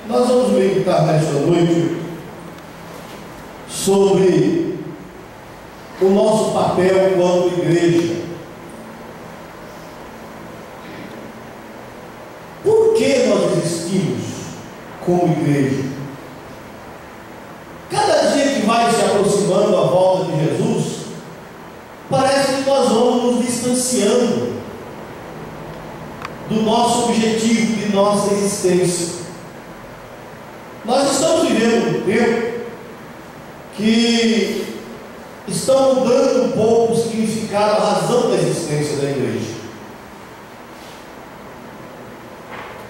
Nós vamos meditar nesta noite sobre o nosso papel enquanto igreja. Por que nós existimos como igreja? Cada dia que vai se aproximando a volta de Jesus, parece que nós vamos nos distanciando do nosso objetivo, de nossa existência. Nós estamos vivendo um tempo que estão mudando um pouco o significado, a razão da existência da igreja.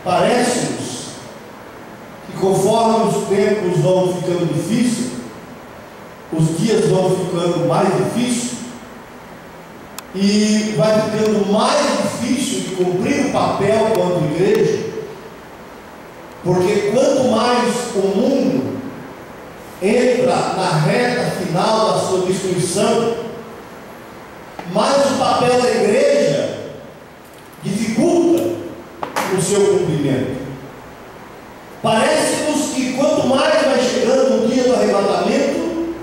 Parece-nos que conforme os tempos vão ficando difíceis, os dias vão ficando mais difíceis, e vai ficando mais difícil de cumprir o papel quanto igreja, porque quanto mais o mundo entra na reta final da sua destruição, mais o papel da igreja dificulta o seu cumprimento. Parece-nos que quanto mais vai chegando o dia do arrebatamento,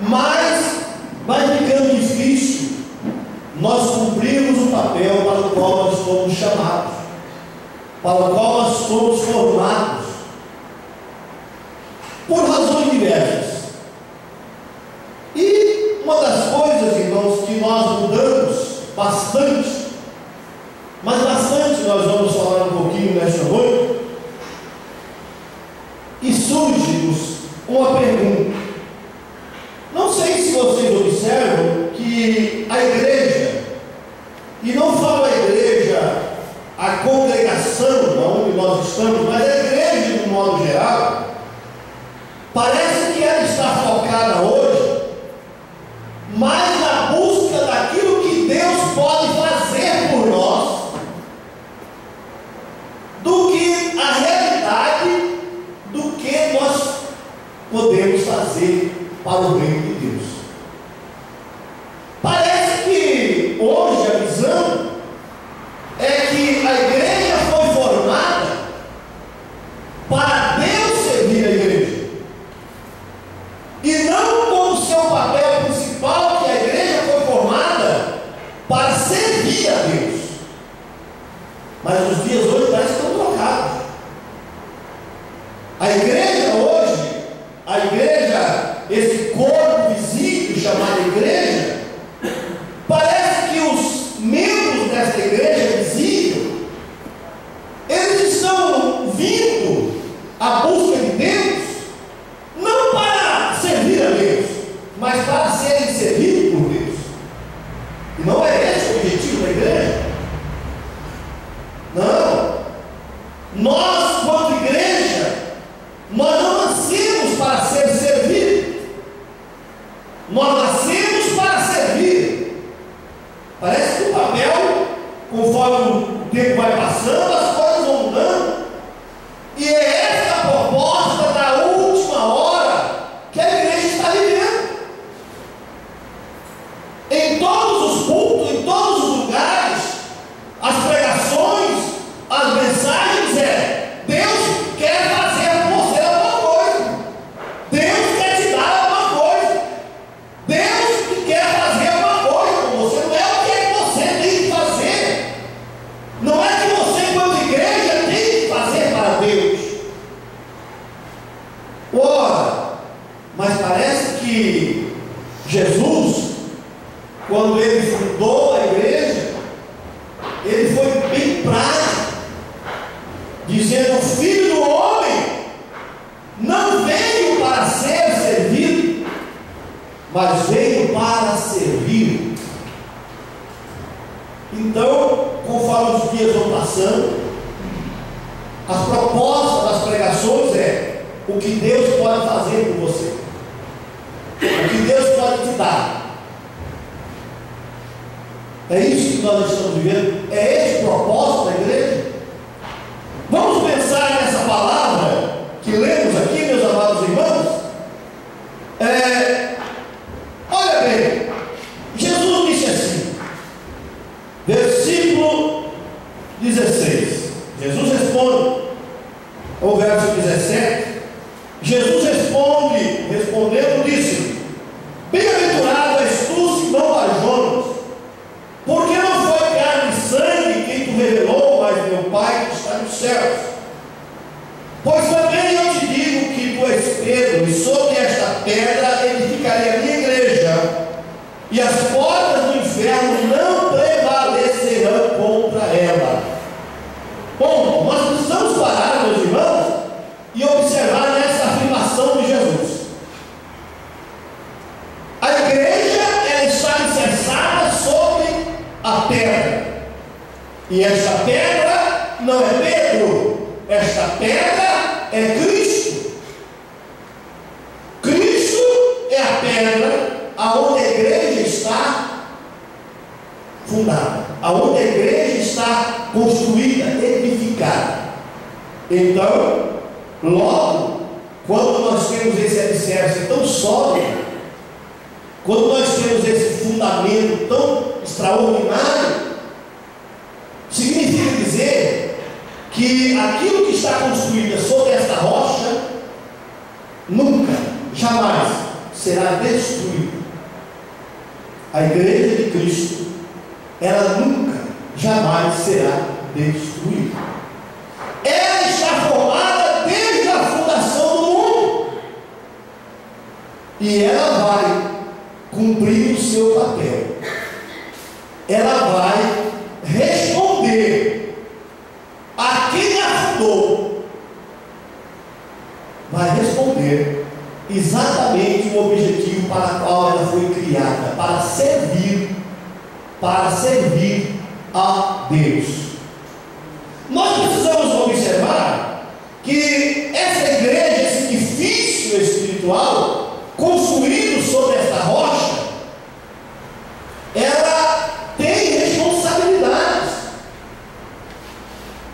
mais vai ficando difícil nós cumprirmos o papel para o qual nós fomos chamados, para o qual nós fomos formados, por razões diversas. E uma das coisas, irmãos, que nós mudamos bastante, mas bastante, nós vamos falar um pouquinho nesta noite, e surge-nos uma pergunta. Não sei se vocês observam que a igreja, e não falo a igreja, a congregação onde nós estamos, mas a igreja de um modo geral, parece que ela está focada hoje mais na busca daquilo que Deus pode fazer por nós, do que a realidade do que nós podemos fazer para o reino de Deus. Parece que hoje a visão é que a igreja foi formada para Deus servir a igreja, e não como seu papel principal, que a igreja foi formada para servir a Deus. Mas os dias hoje parece que estão trocados. A igreja hoje, a igreja, esse corpo visível chamado igreja, parece que os membros dessa igreja visível, eles estão vindo à busca de Deus, não para servir a Deus, mas para serem servidos por Deus. E não é esse o objetivo da igreja. Não. Nós, quanto igreja, nós não nascemos para ser servidos. Nós nascemos para servir. Parece que o papel, conforme o tempo vai passando, as coisas vão mudando. E é essa a proposta da última hora que a igreja está vivendo. Em todos os cultos, em todos os lugares, as pregações, as mensagens Deus quer fazer por você alguma coisa. Deus quer te dar alguma coisa. Deus quer fazer alguma coisa com você. Não é o que você tem que fazer. Não é que você, quando igreja, tem que fazer para Deus. Ora, mas parece que Jesus, quando ele fundou a igreja, ele foi bem prático, dizendo: o Filho do Homem não veio para ser servido, mas veio para servir. Então, conforme os dias vão passando, as propostas das pregações o que Deus pode fazer por você, o que Deus pode te dar. É isso que nós estamos vivendo. É esse o propósito da igreja. Vamos pensar nessa palavra que lemos aqui, meus amados irmãos. Olha bem, Jesus disse assim, versículo 16. Jesus responde: ou no verso 17, Jesus respondendo, disse: bem-aventurado és tu, Simão Bar-Jonas, porque não foi carne e sangue quem te revelou, mas meu Pai que está nos céus. Pois também eu te digo que tu és Pedro, e sobre esta pedra edificarei a minha igreja, e as portas do inferno não prevalecerão contra ela. Bom, nós precisamos parar, meus irmãos, e observar nessa afirmação de Jesus. A igreja, ela está alicerçada sobre a pedra, e esta pedra não é Pedro, esta pedra é Cristo. Cristo é a pedra aonde a igreja está fundada, aonde a igreja está construída, edificada. Então, logo, quando nós temos esse alicerce tão sólido, quando nós temos esse fundamento tão extraordinário, significa dizer que aquilo que está construído sobre esta rocha nunca, jamais será destruído. A igreja de Cristo, ela nunca, jamais será destruída. Ela está formada desde a fundação do mundo, e ela vai cumprir o seu papel. Ela vai responder a quem a fundou, vai responder exatamente o objetivo para o qual ela foi criada, para servir a Deus. Nós precisamos observar que essa igreja, esse edifício espiritual construído sobre esta rocha, ela tem responsabilidades,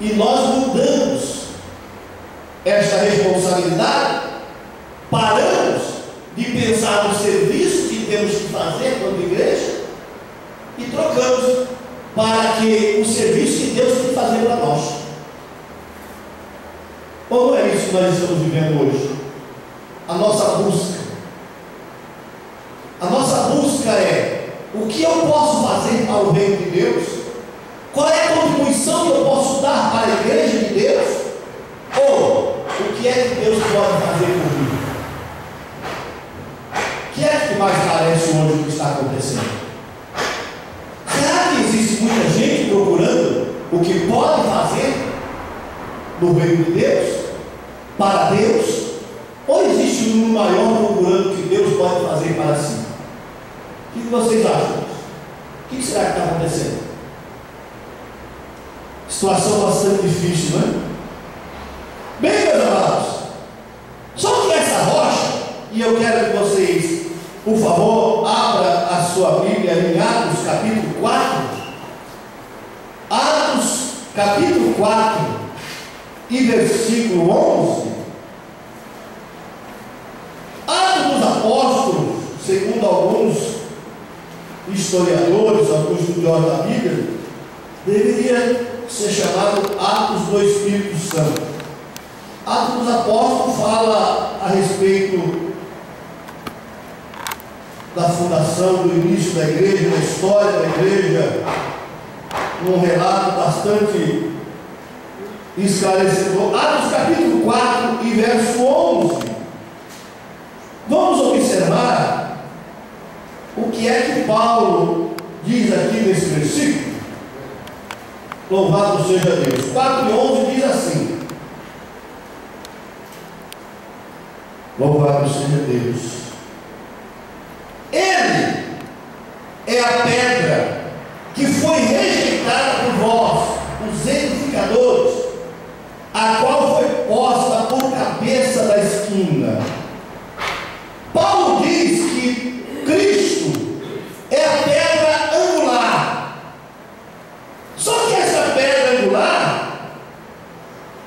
e nós mudamos esta responsabilidade, paramos de pensar no serviço que temos que fazer quanto igreja e trocamos para que o serviço que Deus tem que fazer para nós. Ou não é isso que nós estamos vivendo hoje? A nossa busca é: o que eu posso fazer para o reino de Deus? Qual é a contribuição que eu posso dar para a igreja de Deus? Ou o que é que Deus pode fazer por mim? O que é que mais parece hoje o que está acontecendo? Será que existe muita gente procurando o que pode fazer no reino de Deus, para Deus? Ou existe um número maior procurando o que Deus pode fazer para si? O que vocês acham? O que será que está acontecendo? Situação bastante difícil, não é? Bem, meus amados, só que essa rocha, e eu quero que vocês, por favor, abra a sua Bíblia em Atos capítulo 4. Atos capítulo 4 e versículo 11. Atos dos Apóstolos, segundo alguns historiadores, alguns estudiosos da Bíblia, deveria ser chamado Atos do Espírito Santo. Atos dos Apóstolos fala a respeito da fundação, do início da igreja, da história da igreja, num relato bastante esclarecedor. Atos capítulo 4 e verso 11. Vamos observar o que é que Paulo diz aqui nesse versículo. Louvado seja Deus. 4 e 11 diz assim: louvado seja Deus. Ele é a pedra que foi rejeitada por vós, os edificadores, a qual foi posta por cabeça da esquina. Paulo diz que Cristo é a pedra angular. Só que essa pedra angular,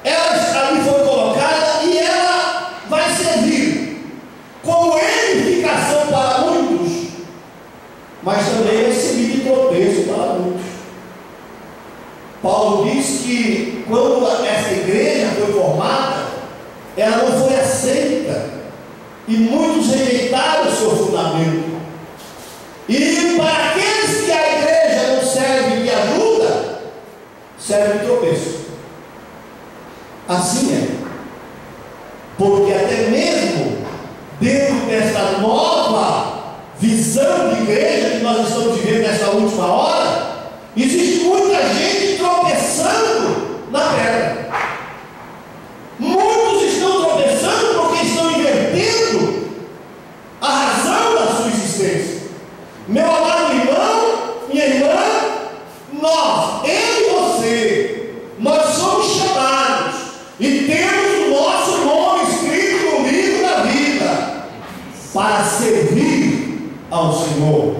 ela ali foi colocada e ela vai servir como ela não foi aceita, e muitos rejeitaram o seu fundamento. E para aqueles que a igreja não serve de ajuda, serve de tropeço. Assim é, porque até mesmo dentro desta nova visão de igreja que nós estamos vivendo nessa última hora, existe muita gente tropeçando na pedra. Muitos estão tropeçando porque estão invertendo a razão da sua existência. Meu amado irmão, minha irmã, nós, eu e você, nós somos chamados e temos o nosso nome escrito no livro da vida para servir ao Senhor,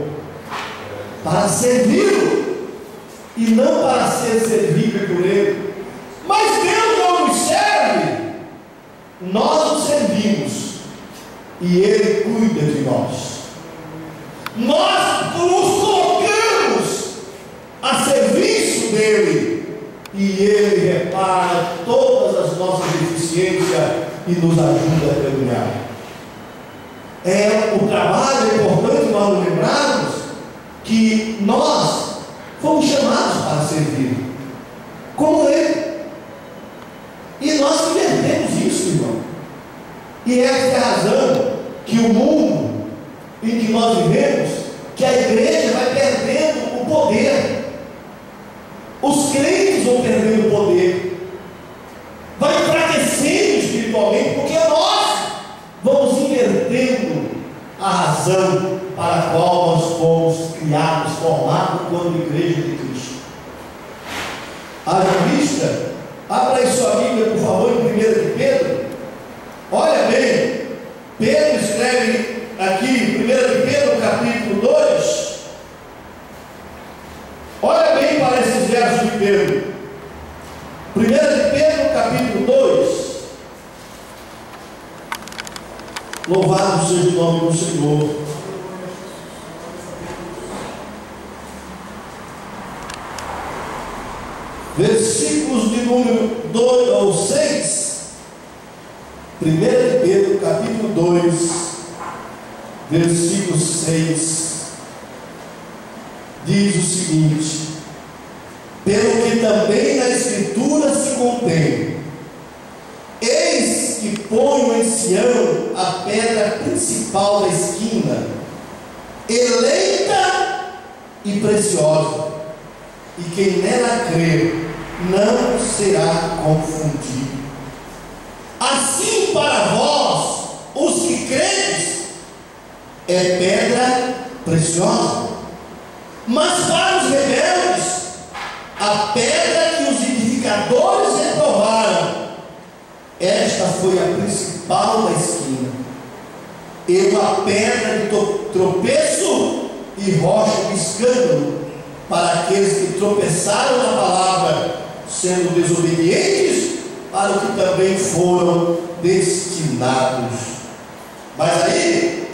para servi-lo e não para ser servido por Ele. Mas Deus não nos serve, nós o servimos e Ele cuida de nós. Nós nos colocamos a serviço dEle e Ele repara todas as nossas deficiências e nos ajuda a caminhar. É o trabalho importante nós nos lembrarmos que nós fomos chamados para servir como Ele, e nós invertemos isso, irmão. E essa é a razão que o mundo em que nós vivemos, que a igreja vai perdendo o poder, os crentes vão perdendo o poder, vai enfraquecendo espiritualmente, porque nós vamos invertendo a razão para a qual nós fomos criados, formados quando igreja de Cristo. Haja vista, abra aí sua Bíblia, por favor, em 1 de Pedro. Olha bem, Pedro escreve aqui, 1 de Pedro, capítulo 2. Olha bem para esses versos de Pedro. 1 de Pedro, capítulo 2. Louvado seja o nome do Senhor. Versículos de número 2 ou 6. 1 de Pedro, capítulo 2, versículo 6, diz o seguinte: pelo que também na Escritura se contém: eis que ponho em Sião a pedra principal da esquina, eleita e preciosa, e quem nela crer não será confundido. Assim, para vós, os que credes, é pedra preciosa, mas para os rebeldes, a pedra que os edificadores reprovaram, esta foi a principal da esquina, e uma pedra de tropeço e rocha de escândalo para aqueles que tropeçaram na palavra, sendo desobedientes para o que também foram destinados. Mas aí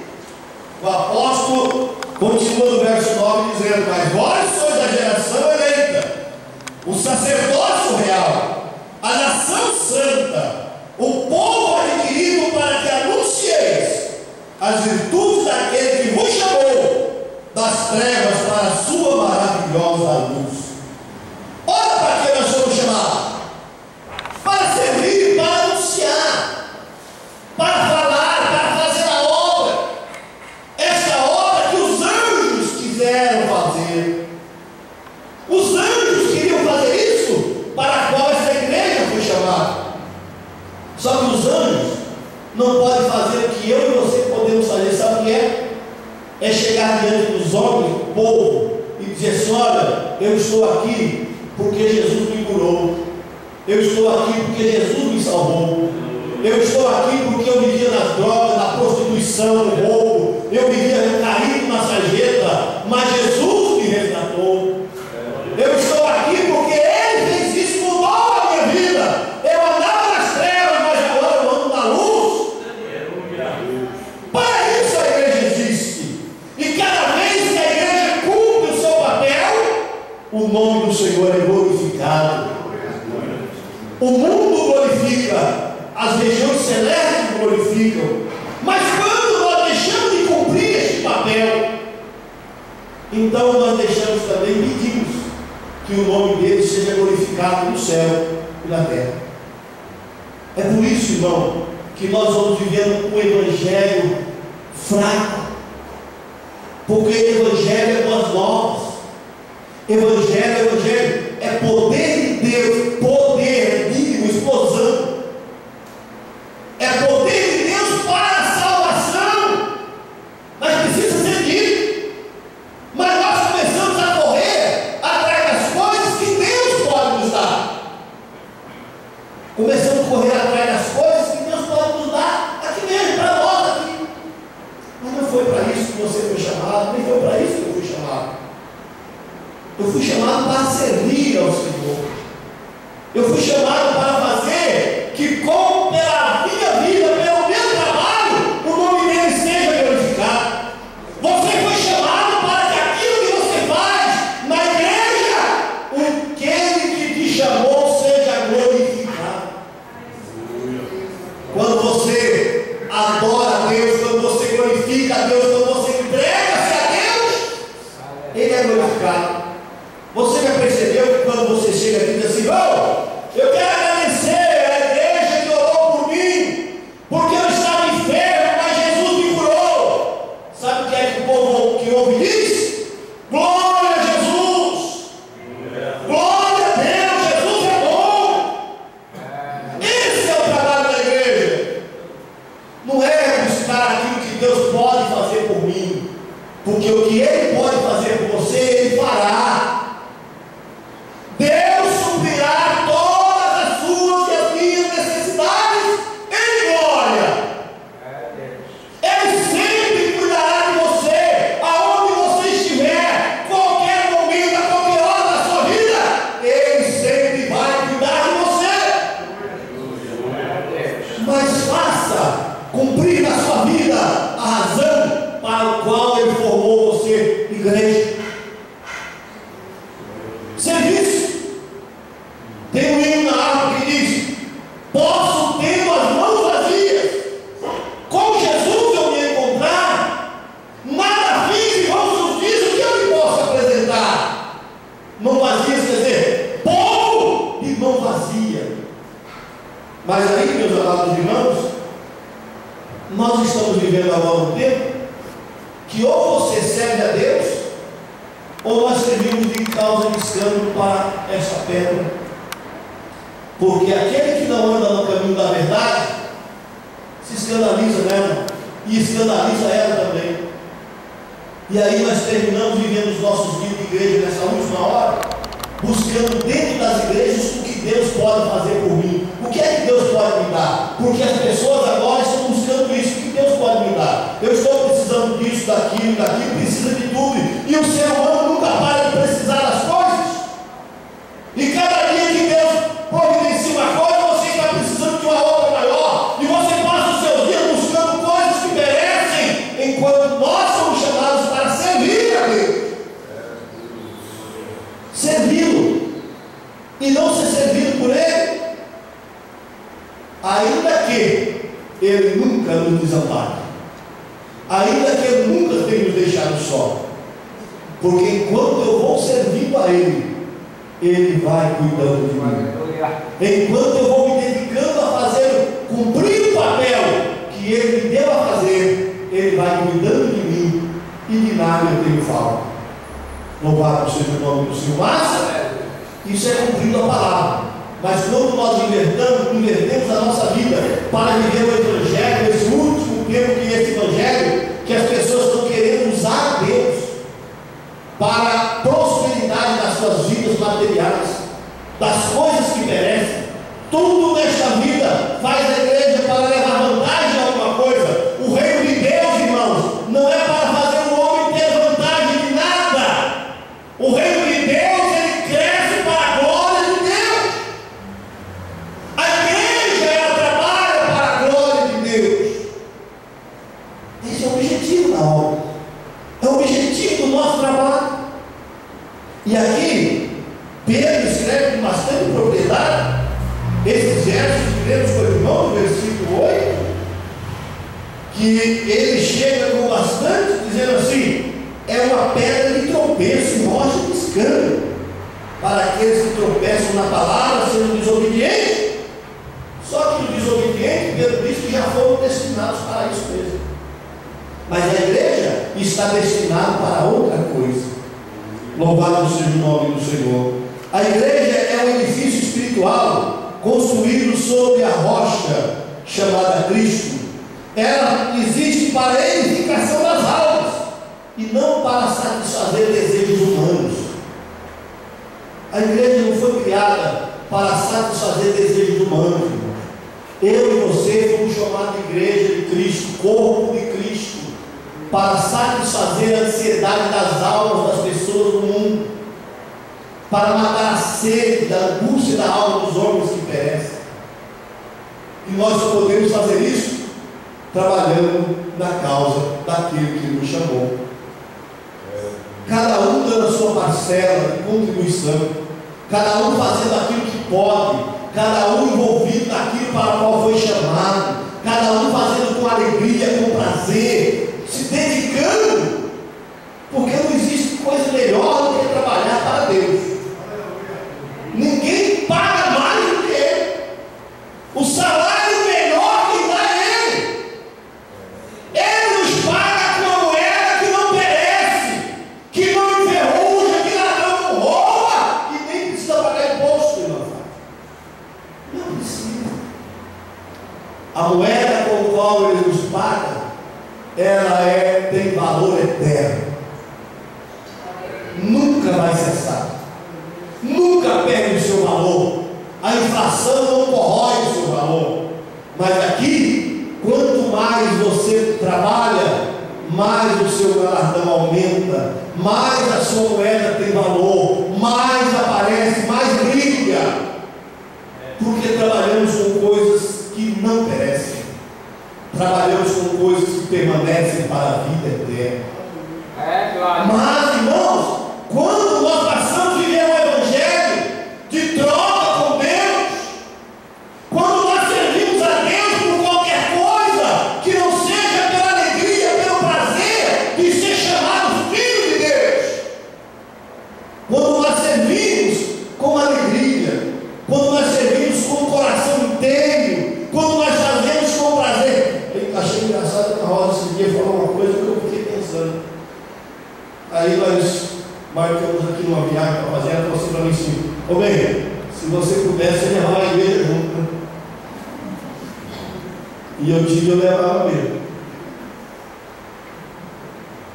o apóstolo continua no verso 9 dizendo: mas vós sois a geração eleita, o sacerdócio real, a nação santa, o povo adquirido, para que anuncieis as virtudes daquele que vos chamou das trevas para a sua maravilhosa luz. Olha para que nós somos chamados: para servir, para anunciar, para falar, para fazer a obra, essa obra que os anjos quiseram fazer. Os anjos queriam fazer isso, para a qual essa igreja foi chamada. Só que os anjos não podem fazer o que eu e você podemos fazer. Sabe o que é? É chegar diante dos homens, do povo, e dizer assim: olha, eu estou aqui porque Jesus me curou, eu estou aqui porque Jesus me salvou, eu estou aqui porque eu vivia nas drogas, na prostituição, no roubo, eu vivia caído na sarjeta, mas Jesus me resgatou. Eu estou aqui porque Ele fez isso, mudou a minha vida. Eu andava nas trevas, mas agora eu ando na luz. Para isso a igreja existe. E cada vez que a igreja cumpre o seu papel, o nome do Senhor é glorificado. O mundo glorifica, as regiões regiões celestes glorificam. Mas quando nós deixamos de cumprir este papel, então nós deixamos também, pedimos que o nome dele seja glorificado no céu e na terra. É por isso, irmão, que nós vamos vivendo um evangelho fraco, porque evangelho é boas novas. Evangelho é poder de Deus, poder mínimo, explosão. É poder de Deus para a salvação. Mas precisa ser dito. Mas nós começamos a correr atrás das coisas que Deus pode nos dar. Começamos a correr atrás das coisas que Deus pode nos dar aqui mesmo, para nós aqui. Mas não foi para isso que você foi chamado, nem foi para isso que eu fui chamado. Eu fui chamado para servir ao Senhor. Eu fui chamado para fazer que, como pela minha vida, pelo meu trabalho, o nome dele seja glorificado. Você foi chamado para que aquilo que você faz na igreja, aquele que te chamou seja glorificado. Quando você adora a Deus, quando você glorifica a Deus, quando você entrega-se a Deus, ele é glorificado. Você já percebeu que quando você chega aqui e diz assim: oh, eu quero agradecer a igreja que orou por mim, porque eu estava enfermo, mas Jesus me curou. Sabe o que é que o povo que ouve diz? Glória a Jesus! Glória a Deus! Jesus é bom! Esse é o trabalho da igreja. Não é buscar aquilo que Deus pode fazer por mim, porque o que Ele pode fazer por você, Ele fará. Deus suprirá todas as suas e as minhas necessidades em glória. Ele sempre cuidará de você, aonde você estiver, qualquer momento, a qualquer hora da sua vida, Ele sempre vai cuidar de você. Mas faça cumprir na sua vida a razão para a qual Ele formou você, igreja. Serviço. Tem um hino na árvore que diz: posso ter as mãos vazias, com Jesus eu me encontrar, nada fiz e vossos dias o que eu lhe posso apresentar. Mão vazia quer dizer povo de mão vazia. Mas aí, meus amados irmãos, nós estamos vivendo agora um tempo que ou você serve a Deus, ou nós servimos de causa de escândalo para esta pedra. Porque aquele que não anda no caminho da verdade se escandaliza nela e escandaliza ela também. E aí nós terminamos vivendo os nossos dias de igreja nessa última hora, buscando dentro das igrejas o que Deus pode fazer por mim. O que é que Deus pode me dar? Porque as pessoas agora estão buscando isso. O que Deus pode me dar? Eu estou precisando disso, daquilo, precisa de tudo. E o ser humano nunca para de precisar das coisas. E cada dia que Deus providencia uma coisa, você está precisando de uma outra maior. E você passa os seus dias buscando coisas que merecem, enquanto nós somos chamados para servir a Deus. Servi-lo. E não ser servido por Ele. Ainda que Ele nunca nos desampare, ainda que Ele nunca tenha nos deixado só, porque enquanto eu vou servindo a Ele, Ele vai cuidando de mim. Enquanto eu vou me dedicando a fazer, cumprir o papel que Ele me deu a fazer, Ele vai cuidando de mim e de nada eu tenho falta. Louvado seja o nome do Senhor. Mas isso é cumprindo a palavra. Mas quando nós invertemos a nossa vida para viver o Evangelho, esse último tempo que esse Evangelho, que as pessoas estão querendo usar a Deus para a prosperidade das suas vidas materiais, das coisas que merecem, tudo nesta vida faz a igreja para levar vantagem a alguma coisa. O reino de Deus, irmãos, não é para fazer o homem ter vantagem de nada. O reino de Deus, ele cresce para a glória de Deus. A igreja, ela trabalha que ele chega com bastante, dizendo assim: é uma pedra de tropeço e rocha de escândalo para aqueles que tropeçam na palavra, sendo desobedientes. Só que os desobedientes, Pedro diz que já foram destinados para isso mesmo. Mas a igreja está destinada para outra coisa. Louvado seja o nome do Senhor. A igreja é um edifício espiritual construído sobre a rocha chamada Cristo. Ela existe para a edificação das almas e não para satisfazer desejos humanos. A igreja não foi criada para satisfazer desejos humanos, irmãos. Eu e você fomos chamados de igreja de Cristo, corpo de Cristo, para satisfazer a ansiedade das almas das pessoas do mundo, para matar a sede da angústia da alma dos homens que perecem. E nós só podemos fazer isso trabalhando na causa daquele que nos chamou. Cada um dando a sua parcela de contribuição, cada um fazendo aquilo que pode, cada um envolvido naquilo para o qual foi chamado, cada um fazendo com alegria, com prazer, se dedicando, porque não existe coisa melhor do que trabalhar para Deus. Ninguém paga mais do que Ele. O salário melhor que dá é Ele. Ele nos paga com uma moeda que não perece, que não enferruja, que ladrão não rouba, e nem precisa pagar imposto, irmão. Não precisa. A moeda com a qual Ele nos paga, ela tem valor eterno. Nunca vai cessar. Nunca perde o seu valor. A inflação não corrói o seu valor. Mas aqui, quanto mais você trabalha, mais o seu galardão aumenta, mais a sua moeda tem valor, mais aparece, mais brilha. Porque trabalhamos com coisas que não perecem. Trabalhamos com coisas que permanecem para a vida eterna. Claro. Mas, irmãos, quando nós passamos a viver o Evangelho de troca com Deus, quando nós servimos a Deus por qualquer coisa que não seja pela alegria, pelo prazer de ser chamado filho de Deus, quando nós servimos com alegria, quando nós servimos com o coração inteiro, quando nós fazemos com prazer. Eu achei engraçado que a Rosa esse dia falou uma coisa que eu fiquei pensando. Aí nós marcamos aqui numa viagem para fazer, ela falou assim para mim assim: ô bem, se você pudesse levar a igreja junto, né? E eu tive, eu levava mesmo.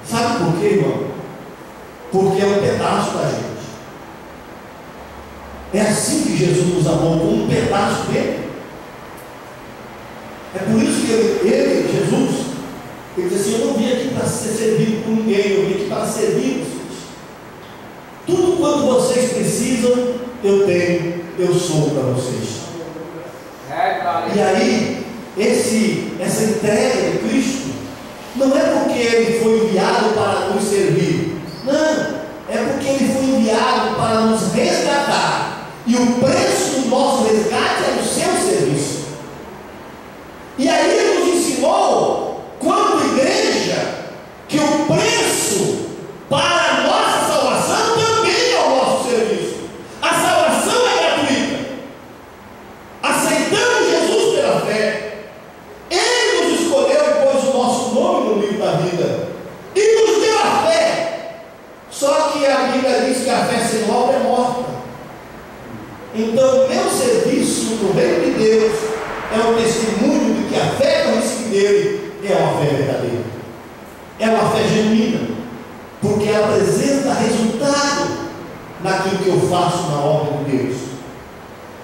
Sabe por quê, irmão? Porque é um pedaço da gente. É assim que Jesus nos amou, como um pedaço dele. É por isso que ele, Jesus, ele disse assim: eu não vim aqui para ser servido por ninguém, eu vim aqui para servir vocês. Tudo quanto vocês precisam, eu tenho, eu sou para vocês. E aí, essa entrega de Cristo, não é porque Ele foi enviado para nos servir, não, é porque Ele foi enviado para nos resgatar, e o preço do nosso resgate é o seu serviço. E aí Ele nos ensinou, quando igreja, que o preço para a nossa salvação também é o nosso serviço. A salvação é gratuita. Aceitamos Jesus pela fé. Ele nos escolheu e pôs o nosso nome no livro da vida e nos deu a fé. Só que a Bíblia diz que a fé sem obra é morta. Então, meu serviço no reino de Deus é um testemunho de que a fé que eu recebi dele é uma fé verdadeira, é uma fé genuína, porque ela apresenta resultado naquilo que eu faço na obra de Deus.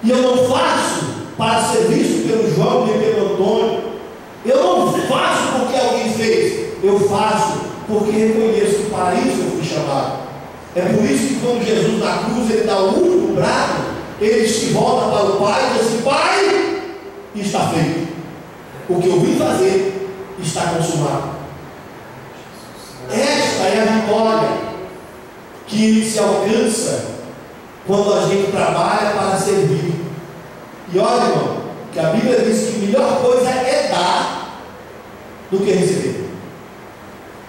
E eu não faço para ser visto pelo João nem pelo Antônio. Eu não faço porque alguém fez. Eu faço porque reconheço que para isso eu fui chamado. É por isso que quando Jesus na cruz ele dá o último brado, ele se volta para o Pai e diz assim: Pai, está feito. O que eu vim fazer está consumado. Esta é a vitória que se alcança quando a gente trabalha para servir. E olha, irmão, que a Bíblia diz que a melhor coisa é dar do que receber.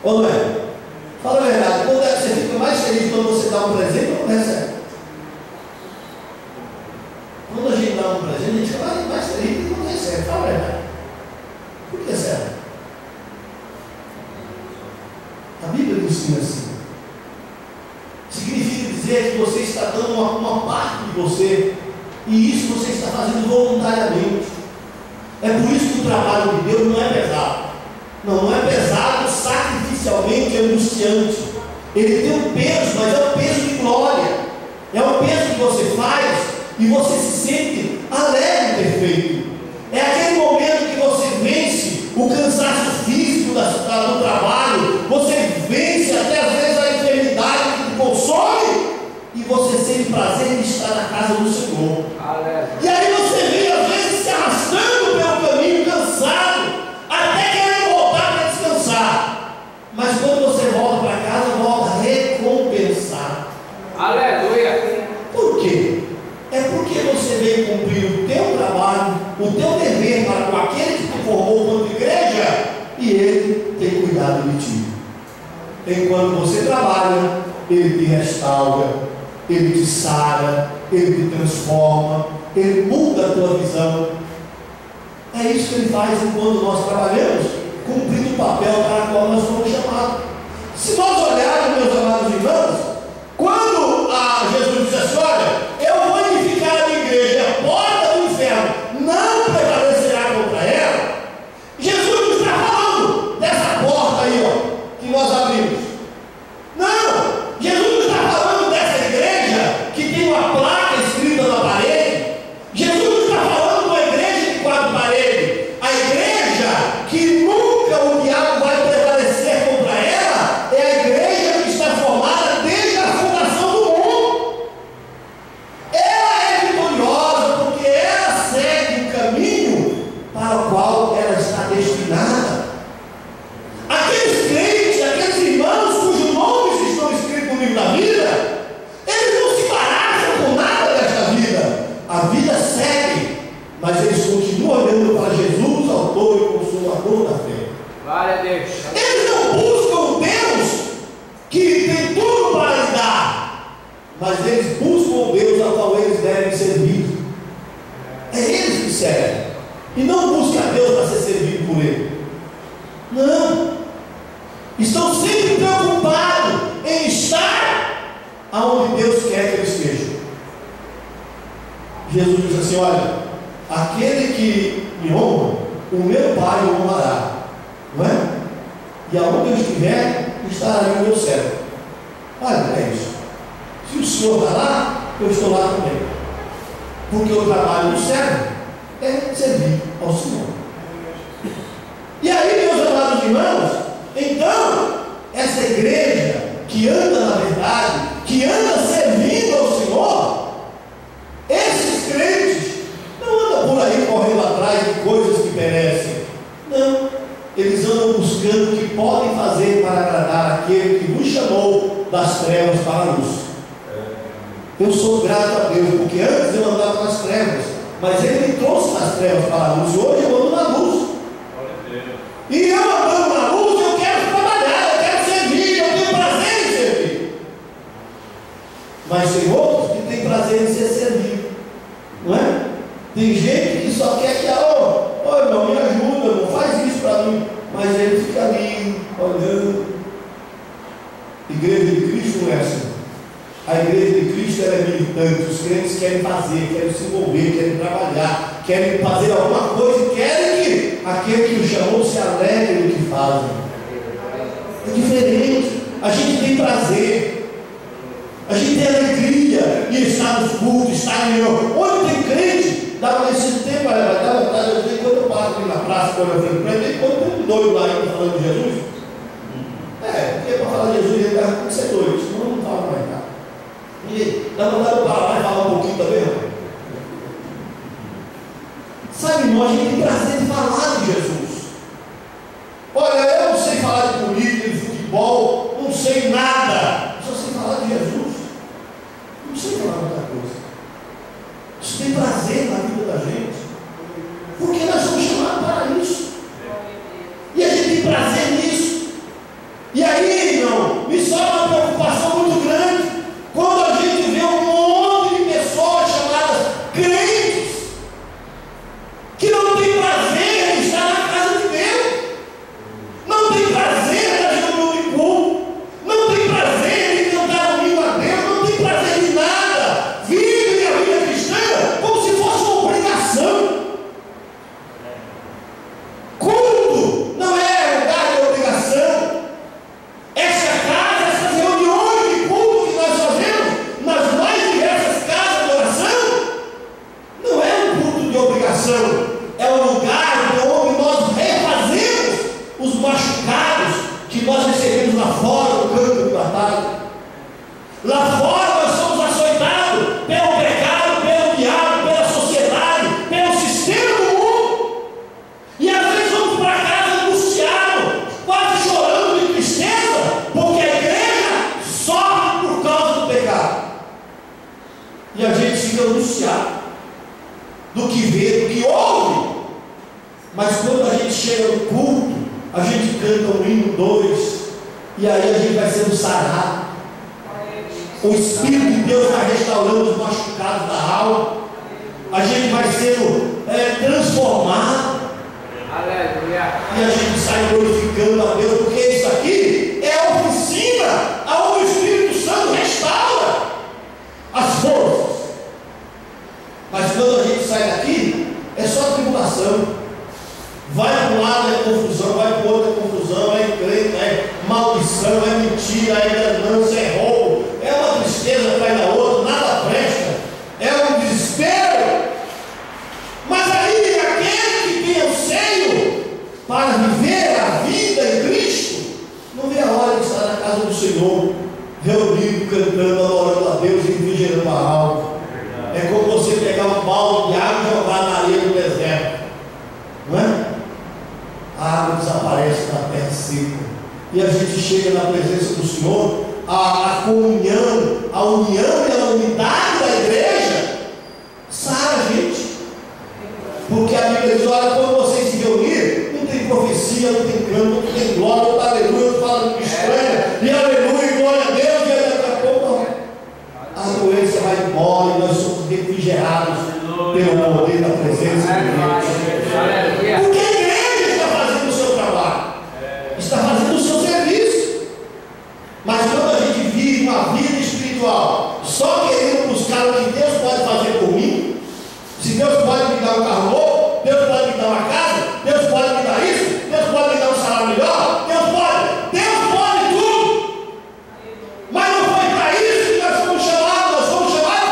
Ou não é? Fala a verdade, quando você fica mais feliz quando você dá um presente ou quando recebe? Quando a gente dá um presente, a gente fica mais feliz quando recebe. Fala a verdade. Por que será? A Bíblia ensina assim. Significa dizer que você está dando uma parte de você, e isso você está fazendo voluntariamente. É por isso que o trabalho de Deus não é pesado. Não é pesado, sacrificialmente angustiante. Ele tem um peso, mas é um peso de glória. É um peso que você faz e você se sente alegre e perfeito. É aquele momento que você vence o cansaço físico do trabalho, você vence até às vezes a enfermidade que te consome, e você sente prazer em estar na casa do Senhor. E aí você vem às vezes se arrastando pelo caminho, cansado, até querendo voltar para descansar. Mas quando você volta para casa, volta recompensado. Aleluia! Por quê? É porque você veio cumprir o teu trabalho, o teu dever para com aquele que te formou quanto igreja, e ele tem cuidado de ti. Enquanto você trabalha, ele te restaura, ele te sara, ele te transforma, ele muda a tua visão. É isso que ele faz enquanto nós trabalhamos, cumprindo o papel para o qual nós fomos chamados. Se nós olharmos, meus amados irmãos, quando Jesus diz assim: olha, eu vou edificar a minha igreja, e a porta do inferno não prevalecerá contra ela, Jesus não está falando dessa porta aí, ó, que nós abrimos. Não, Jesus não está falando dessa igreja que tem uma placa escrita na parede. Jesus não está falando de uma igreja de 4 paredes. A igreja que nunca o diabo vai prevalecer contra ela é a igreja que está formada desde a fundação do mundo. Ela é vitoriosa porque ela segue o caminho para o qual ela está destinada. Aqueles crentes, aqueles irmãos cujos nomes estão escritos no livro da vida, eles não se embaraçam com nada desta vida. A vida segue, mas eles continuam olhando para Jesus, autor e consumador da fé. Glória a Deus. Eles não buscam o Deus que tem tudo para lhe dar, mas eles buscam o Deus ao qual eles devem servir. É eles que servem, e não buscam a Deus para ser servido por ele. Não, estão sempre preocupados em estar aonde Deus quer que eles estejam. Jesus diz assim: olha, aquele que me honra, o meu Pai o honrará, não é? E aonde eu estiver, estará ali o meu servo. Olha, é isso. Se o Senhor está lá, eu estou lá também. Porque o trabalho do servo é servir ao Senhor. E aí, meus amados irmãos, então, essa igreja que anda na verdade, que anda servindo ao Senhor, esses crentes não andam por aí correndo atrás de coisas que perecem. Não, eles andam buscando o que podem fazer para agradar aquele que nos chamou das trevas para a luz. Eu sou grato a Deus, porque antes eu andava nas trevas, mas Ele me trouxe das trevas para a luz, e hoje eu ando na luz. E eu andando na luz, eu quero trabalhar, eu quero servir, eu tenho prazer em servir. Mas tem outros que têm prazer em ser servido, não é? Tem gente que só quer que, irmão, me ajuda, não faz isso para mim. Mas ele fica ali, olhando. Igreja de Cristo não é assim. A igreja de Cristo ela é militante, os crentes querem fazer, querem se envolver, querem trabalhar, querem fazer alguma coisa e querem que aquele que o chamou se alegre no que fazem. É diferente. A gente tem prazer, a gente tem alegria em estar nos cultos, estar em onde tem crente, dá nesse tempo, vai dar vontade de dizer, quando eu passo aqui na praça, quando eu fico preso, quando tem um doido lá ainda falando de Jesus. Porque para falar de Jesus ele vai ter que ser doido, senão não fala mais nada. E dá vontade de parar e falar um pouquinho também, não? Sabe, irmão, a gente tem prazer de falar de Jesus. Olha, eu não sei falar de política, de futebol, não sei nada, só sei falar de Jesus. Não sei falar outra coisa. Isso tem prazer na vida da gente, porque nós somos chamados para isso. E a gente Mas quando a gente chega no culto, a gente canta um hino, dois, e aí a gente vai sendo sarado. O Espírito de Deus vai restaurando os machucados da alma. A gente vai sendo transformado. Aleluia. E a gente sai glorificando a Deus, porque isso aqui é a oficina onde o Espírito Santo restaura as forças. Mas quando a gente sai daqui, é só tribulação. Vai para um lado é confusão, vai para o outro é confusão, é encrenca, é maldição, é mentira, é ganância, é roubo, é uma tristeza atrás da outra, nada presta, é um desespero. Mas aí aquele que tem o seio para viver a vida em Cristo, não vê a hora de estar na casa do Senhor, reunido, cantando, adorando a Deus e refrigerando a alma. É como você pegar um balde de água e jogar na areia do deserto, não é? A água desaparece da terra seca, e a gente chega na presença do Senhor, a comunhão, a união e a unidade da igreja sara a gente, porque a Bíblia diz: olha, quando vocês se reunirem, não tem profecia, não tem canto, não tem glória, não tem aleluia, não fala muito estranha, e aleluia, e glória a Deus, e aí daqui a pouco a doença vai embora, e nós somos refrigerados pelo poder da presença de Deus. Porque a igreja está fazendo o seu trabalho, está fazendo o seu serviço. Mas quando a gente vive uma vida espiritual, só querendo buscar o que Deus pode fazer por mim, se Deus pode me dar um carro novo, Deus pode me dar uma casa, Deus pode me dar isso, Deus pode me dar um salário melhor, Deus pode tudo. Mas não foi para isso que nós fomos chamados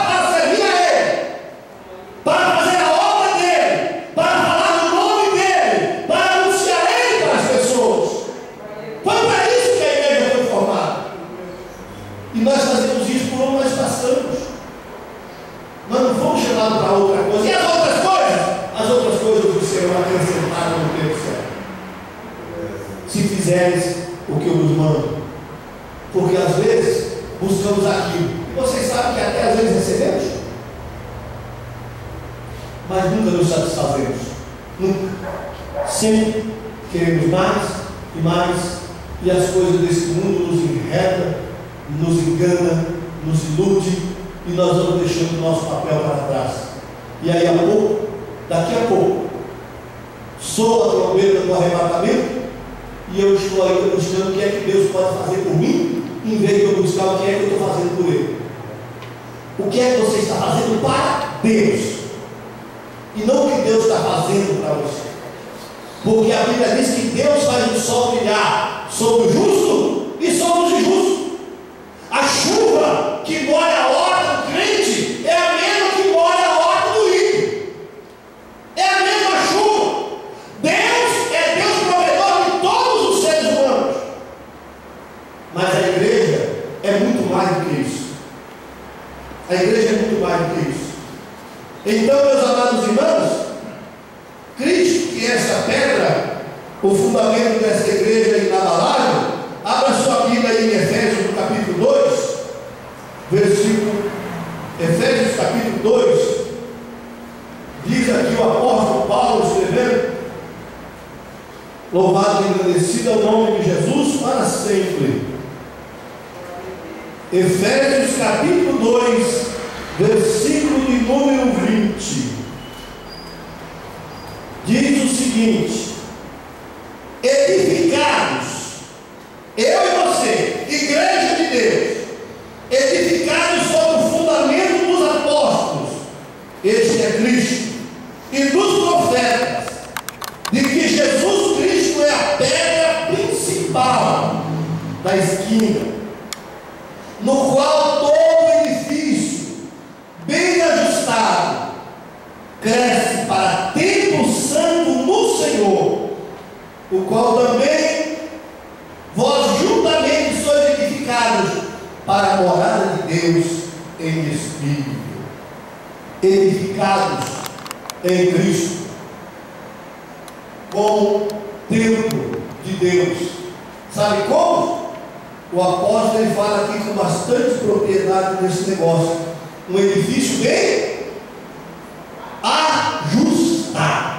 para servir a Ele, para fazer a obra dEle, para falar do nome dEle, para anunciar Ele para as pessoas. Foi para isso que a igreja foi formada. E nós fazemos isso por onde nós passamos. Nós não fomos chamados para outra coisa. E as outras coisas? As outras coisas do Senhor acrescentaram no tempo certo. Se fizeres o que eu vos mando. Porque às vezes buscamos aquilo. E vocês sabem que até às vezes recebemos, mas nunca nos satisfazemos. Nunca. Sempre queremos mais e mais. E as coisas desse mundo nos enredam, nos engana, nos ilude, e nós vamos deixando o nosso papel para trás. E aí daqui a pouco, soa a trombeta do arrebatamento, e eu estou ainda buscando o que é que Deus pode fazer por mim, em vez de eu buscar o que é que eu estou fazendo por Ele. O que é que você está fazendo para Deus, e não o que Deus está fazendo para você. Porque a Bíblia diz que Deus faz o sol brilhar sobre o justo e sobre os injustos. A chuva que molha a horta do crente é a mesma que molha a horta do ímpio. É a mesma chuva. Deus é Deus provedor de todos os seres humanos. Mas a igreja é muito mais do que isso. A igreja é muito mais do que isso. Então, meus amados irmãos, Cristo, que é essa pedra, o fundamento dessa igreja inabalável, abra sua Bíblia aí em Efésios, no capítulo 2, versículo, Efésios capítulo 2, diz aqui o apóstolo Paulo escrevendo: louvado e engrandecido é o nome de Jesus para sempre. Efésios capítulo 2, versículo de número 20, diz o seguinte: edificados, eu e você, igreja de Deus, edificados sobre o fundamento dos apóstolos, este é Cristo, e dos profetas, de que Jesus Cristo é a pedra principal da esquina, no qual todo edifício bem ajustado cresce para templo santo no Senhor, o qual também vós juntamente sois edificados para a morada de Deus em Espírito. Edificados em Cristo, como templo de Deus. Sabe como? O apóstolo ele fala aqui com bastante propriedade nesse negócio. Um edifício bem ajustado.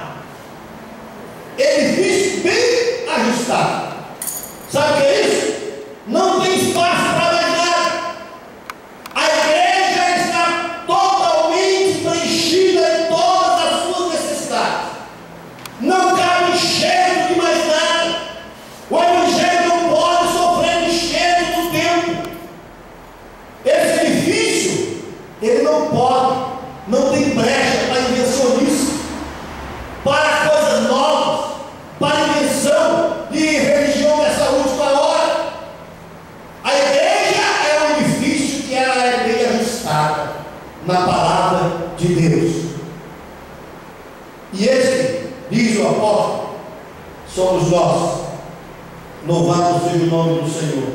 edifício bem ajustado. Sabe o que é isso? Não tem espaço para mais nada. A igreja está totalmente preenchida em todas as suas necessidades. Não cabe enxergo de mais nada. O evangelho não pode sofrer enxergo do tempo. Esse edifício, ele não pode, não tem brecha para invencionismo, para coisas novas, para invenção de religião dessa última hora. A igreja é um edifício que ela é bem ajustada na palavra de Deus. E esse, diz o apóstolo, somos nós. Louvado seja o nome do Senhor.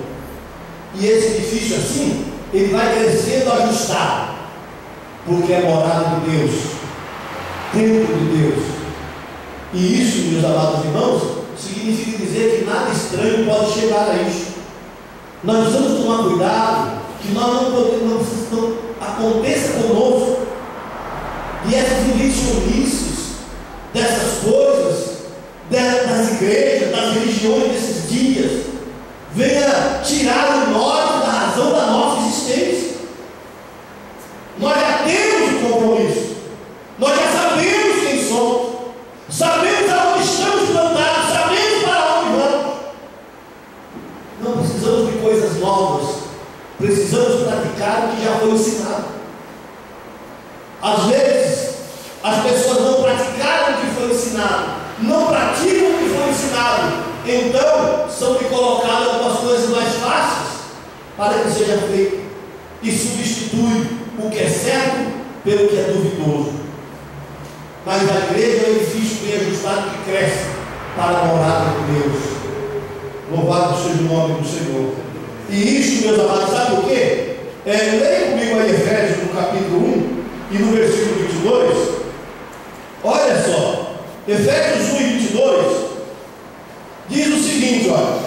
E esse edifício assim, ele vai crescendo ajustado, porque é morada de Deus, templo de Deus. E isso, meus amados irmãos, significa dizer que nada estranho pode chegar a isso. Nós precisamos tomar cuidado que nós não podemos, não aconteça conosco e essas invencionices dessas coisas, das igrejas, das religiões desses dias, venha tirar o nós da razão da nossa existência. Nós já temos um compromisso, nós já sabemos quem somos, sabemos aonde estamos plantados, sabemos para onde vamos. Não precisamos de coisas novas, precisamos praticar o que já foi ensinado. Às vezes, as pessoas não praticaram o que foi ensinado, não praticam o que foi ensinado, então são lhe colocadas algumas coisas mais fáceis para que seja feito, e substitui o que é certo pelo que é duvidoso. Mas a igreja é um edifício bem ajustado que cresce para a morada de Deus. Louvado seja o nome do Senhor. E isso, meus amados, sabe o que? Leia comigo aí Efésios no capítulo 1 e no versículo 22. Olha só, Efésios 1 e 22 diz o seguinte, olha: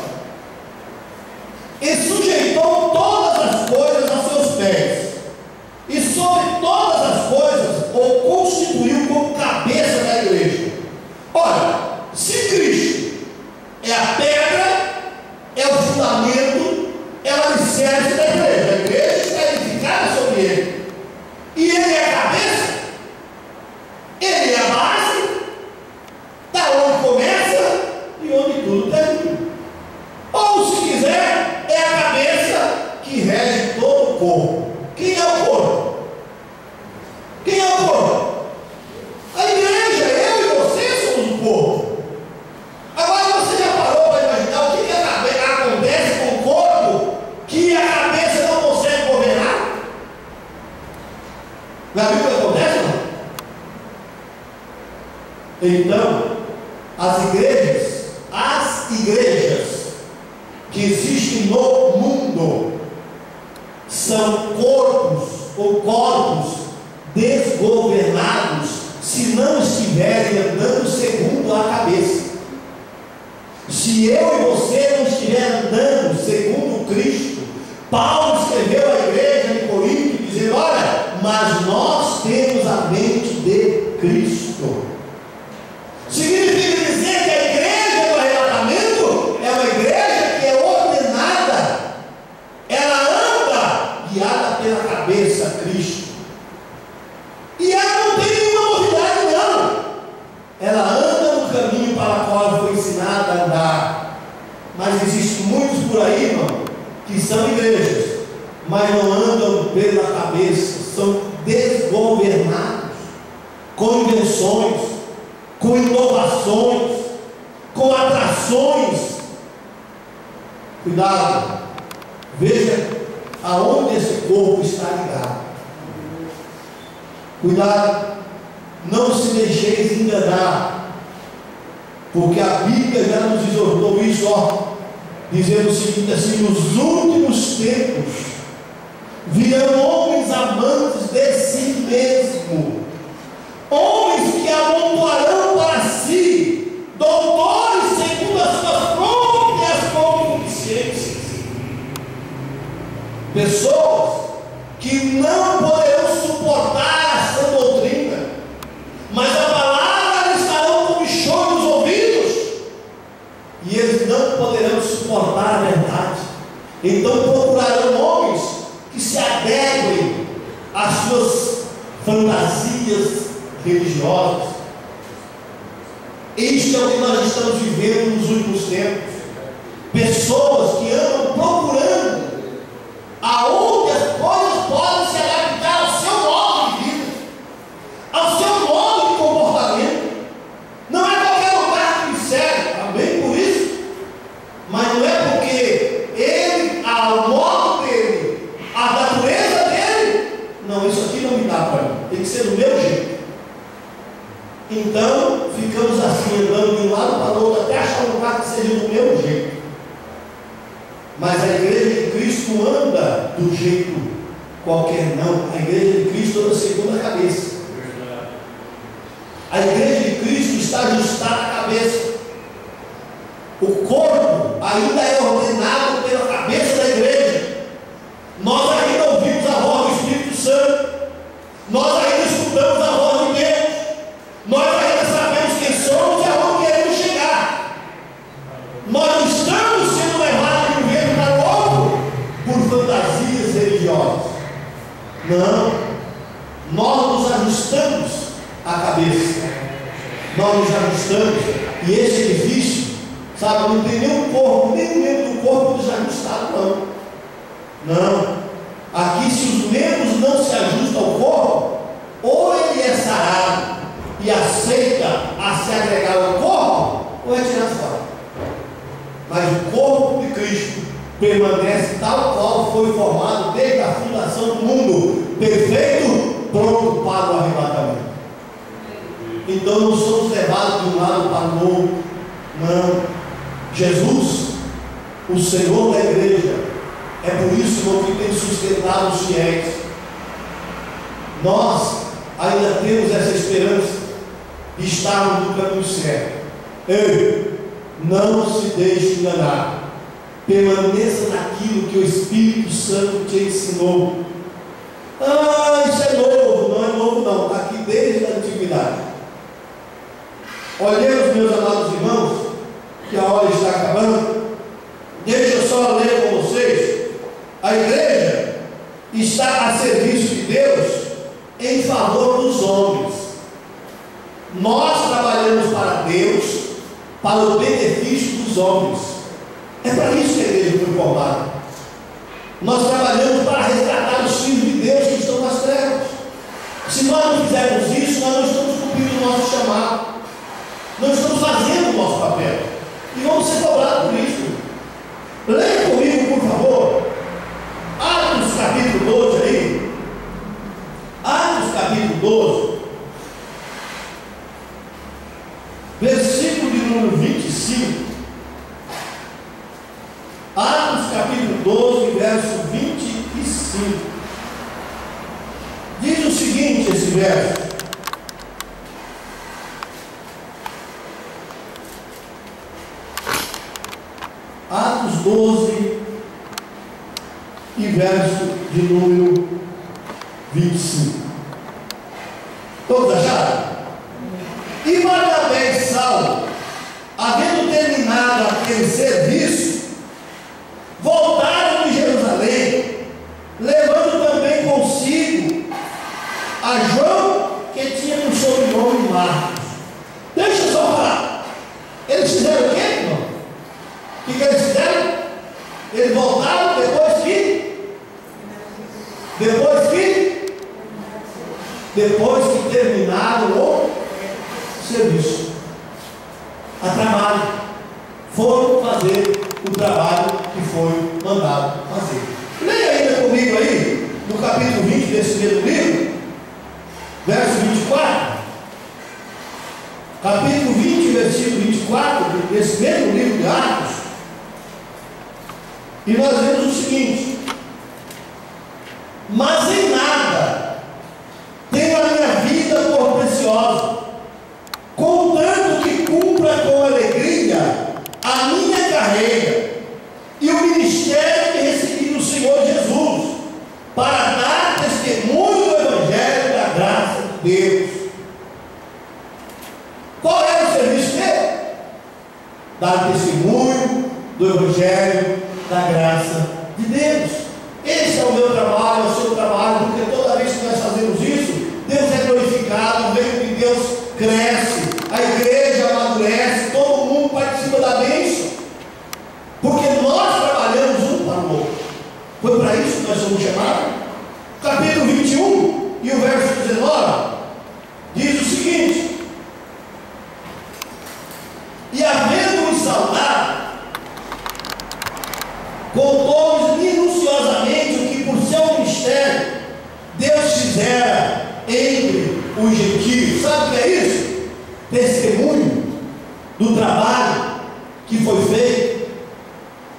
e sujeitou todas as coisas aos seus pés, e sobre todas as coisas o constituiu como cabeça da igreja. Olha, se Cristo é a pedra, é o fundamento, é o alicerce da igreja, a igreja está edificada sobre ele, e ele é a cabeça, ele é a base, da onde começa e onde tudo termina. Ou, se quiser, é a cabeça que rege todo o corpo. Quem é o corpo? Quem é o corpo? A igreja, eu e você somos o corpo. Agora, você já parou para imaginar o que acontece com o corpo que a cabeça não consegue governar? Já viu o que acontece, não? Então, as igrejas que existem no mundo são corpos ou corpos desgovernados se não estiverem andando segundo a cabeça. Se eu e você não estiverem andando segundo Cristo, Paulo escreveu à igreja de Corinto dizendo: olha, mas nós temos a mente de Cristo. Significa dizer que a igreja do arrebatamento é uma igreja que é ordenada, ela anda guiada pela cabeça, Cristo, e ela não tem nenhuma novidade, não. Ela anda no caminho para o qual foi ensinada a andar. Mas existem muitos por aí, irmão, que são igrejas, mas não andam pela cabeça, são desgovernados, com invenções, com inovações, com atrações. Cuidado, veja aonde esse corpo está ligado. Cuidado, não se deixeis enganar, porque a Bíblia já nos exortou isso, dizendo o seguinte assim: nos últimos tempos virão homens amantes de si mesmo, homens que amontoarão para si doutores segundo as suas próprias concupiscências, pessoas que não poderão suportar a sã doutrina, mas a palavra estarão como choro nos ouvidos, Então procurarão homens que se adequem às suas fantasias religiosas. Isto é o que nós estamos vivendo nos últimos tempos. Pessoas que andam procurando aonde as coisas podem se adaptar ao seu modo de vida, ao seu modo de comportamento. Não é qualquer lugar que lhe serve, amém por isso? Mas não é porque ele, ao modo dele, a natureza dele, não, isso aqui não me dá para mim, tem que ser do meu jeito. Então, ficamos assim, andando de um lado para o outro, até achar um lugar que seja do meu jeito. Mas a igreja de Cristo não anda do jeito qualquer, não. A igreja de Cristo anda segundo a cabeça. A igreja de Cristo está ajustada à cabeça. O corpo ainda é ordenado pela cabeça da igreja. Nós ainda ouvimos a voz do Espírito Santo. Nós ainda escutamos a voz de Deus. Nós ainda sabemos quem somos e aonde queremos chegar. Nós não estamos sendo levados de um jeito para o outro por fantasias religiosas. Não. Nós nos ajustamos à cabeça. Nós nos ajustamos. E esse edifício, sabe, não tem nenhum corpo, nem membro do corpo desajustado, não. Não. Aqui, se os membros não se ajustam ao corpo, ou ele é sarado e aceita a se agregar ao corpo, ou é tirado fora. Mas o corpo de Cristo permanece tal qual foi formado desde a fundação do mundo, perfeito, pronto para o arrebatamento. Então não somos levados de um lado para o outro, não. Jesus, o Senhor da igreja, é por isso que tem sustentado os fiéis. Nós ainda temos essa esperança de estarmos no caminho certo. Ei, não se deixe enganar. Permaneça naquilo que o Espírito Santo te ensinou. Ah, isso é novo. Não é novo não, está aqui desde a antiguidade. Olhemos, meus amados irmãos, que a hora está acabando. Deixa eu só ler com vocês. A igreja está a serviço de Deus em favor dos homens. Nós trabalhamos para Deus, para o benefício dos homens. É para isso que a igreja foi formada. Nós trabalhamos para resgatar os filhos de Deus que estão nas trevas. Se nós não fizermos isso, nós não estamos cumprindo o nosso chamado. Não estamos fazendo o nosso papel. E vamos ser cobrados por isso. Leia comigo, por favor, Atos capítulo 12 aí. Atos capítulo 12, versículo de número 25. Atos capítulo 12, verso 25. Diz o seguinte, esse verso: Atos 12 e verso de número 25. Todos acharam? E Barnabé e Saulo, havendo terminado aquele serviço, voltaram de Jerusalém, levando também consigo a João, que tinha por sobrenome Marcos. Deixa eu só falar. Eles fizeram o quê, irmão? O que eles fizeram? Eles voltaram depois que terminaram o serviço, a trabalho, foram fazer o trabalho que foi mandado fazer. Leia ainda comigo aí, no capítulo 20 desse mesmo livro, verso 24. Capítulo 20, versículo 24, desse mesmo livro de Atos. E nós vemos o seguinte: mas em nada tenho a minha vida por preciosa, contanto que cumpra com alegria a minha carreira e o ministério que recebi do Senhor Jesus, para dar testemunho do Evangelho da graça de Deus. Qual era o serviço dele? Dar testemunho do Evangelho da graça de Deus. Esse é o meu trabalho, é o seu trabalho, porque toda vez que nós fazemos isso, Deus é glorificado, o reino de Deus cresce, a igreja amadurece, todo mundo participa da bênção, porque nós trabalhamos um para o outro. Foi para isso que nós somos chamados. Capítulo 21 e o verso 19 diz o seguinte: e havendo-os saudado, contou-lhes minuciosamente o que por seu mistério Deus fizera entre os gentios. Sabe o que é isso? Testemunho do trabalho que foi feito.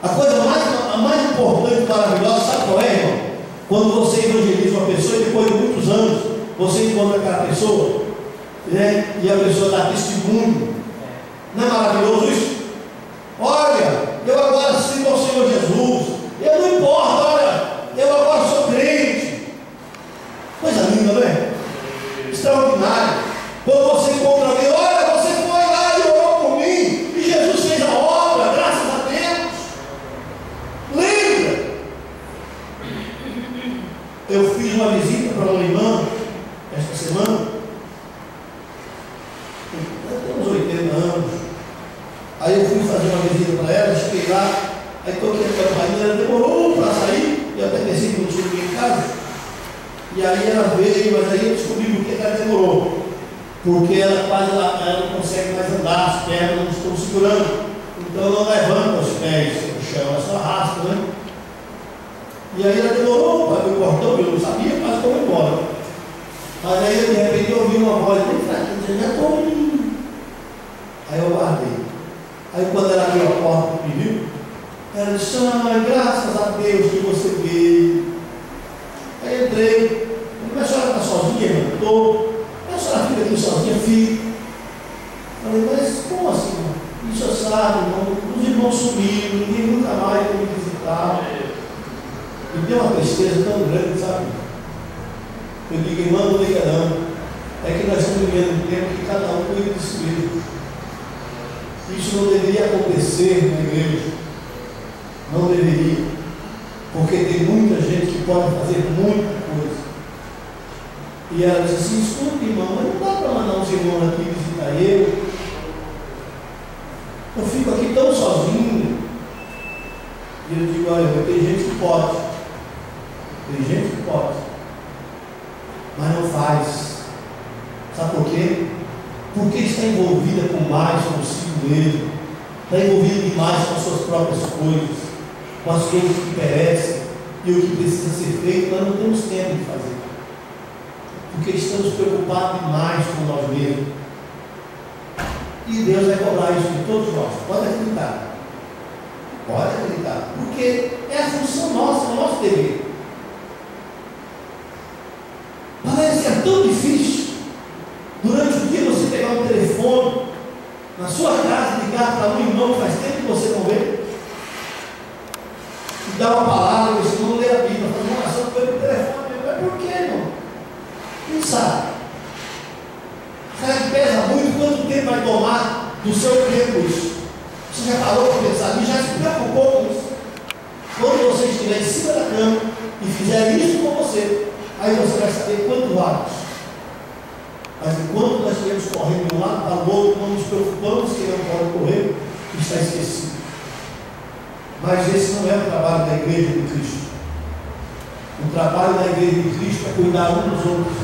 A coisa mais importante e maravilhosa, sabe qual é, irmão? Quando você evangeliza uma pessoa e depois de muitos anos você encontra aquela pessoa, né? E a pessoa dá testemunho. Não é maravilhoso isso? Olha, eu agora sirvo ao Senhor Jesus, eu não importa, olha, eu agora sou crente. Coisa linda, não é? Extraordinário. Quando você encontra alguém, olha, você foi lá e orou por mim, e Jesus fez a obra, graças a Deus. Lembra? Eu fiz uma visita para uma irmã esta semana, tem uns 80 anos. Aí eu fui fazer uma visita para ela, cheguei lá, aí toquei a campainha, ela demorou para sair, eu até pensei que não tinha ninguém em casa. E aí ela veio, mas aí eu descobri por que ela demorou. Porque ela não consegue mais andar, as pernas não estão segurando. Então ela não levanta os pés no chão, ela só arrasta, né? E aí ela demorou para ver o portão, eu não sabia, mas foi embora. Mas aí de repente eu ouvi uma voz bem fraquinha, dizendo, já estou indo. Aí eu guardei. Aí quando ela abriu a porta e me viu, ela disse, graças a Deus que você veio. Aí eu entrei, mas a senhora está sozinha, irmã? Estou. A senhora fica aqui sozinha, filho. Falei, mas como assim, irmão? E o senhor sabe, irmão, os irmãos sumiram, ninguém nunca mais veio me visitar. Me deu uma tristeza tão grande, sabe? Eu digo, irmão, não liga não. É que nós estamos vivendo um tempo que cada um cuida de si mesmo. Isso não deveria acontecer na igreja. Não deveria. Porque tem muita gente que pode fazer muita coisa. E ela disse assim, escuta, irmão, mas não dá para mandar uns irmãos aqui visitar eu. Eu fico aqui tão sozinho. E eu digo, olha, tem gente que pode. Tem gente que pode. Mas não faz. Sabe por quê? Porque está envolvida com mais consigo mesmo. Está envolvida demais com as suas próprias coisas, com as coisas que perecem. E o que precisa ser feito, nós não temos tempo de fazer. Porque estamos preocupados demais com nós mesmos. E Deus vai cobrar isso de todos nós. Pode acreditar. Pode acreditar. Porque é a função nossa, é o nosso dever. Parece que é tão difícil. Durante o dia você pegar um telefone na sua casa, ligar para um irmão que faz tempo que você não vê, e dar uma palavra, esse irmão lê a Bíblia, fazer uma oração pelo telefone. Mas por quê, irmão? Quem sabe? Será que pesa muito? Quanto tempo vai tomar do seu tempo isso? Você já parou para pensar nisso? Já se preocupou com isso? Quando você estiver em cima da cama e fizer isso com você, aí você vai saber quanto vale isso. Mas enquanto nós estivermos correndo de um lado para o outro, não nos preocupamos que não pode correr, está esquecido. Mas esse não é o trabalho da igreja de Cristo. O trabalho da igreja de Cristo é cuidar uns dos outros.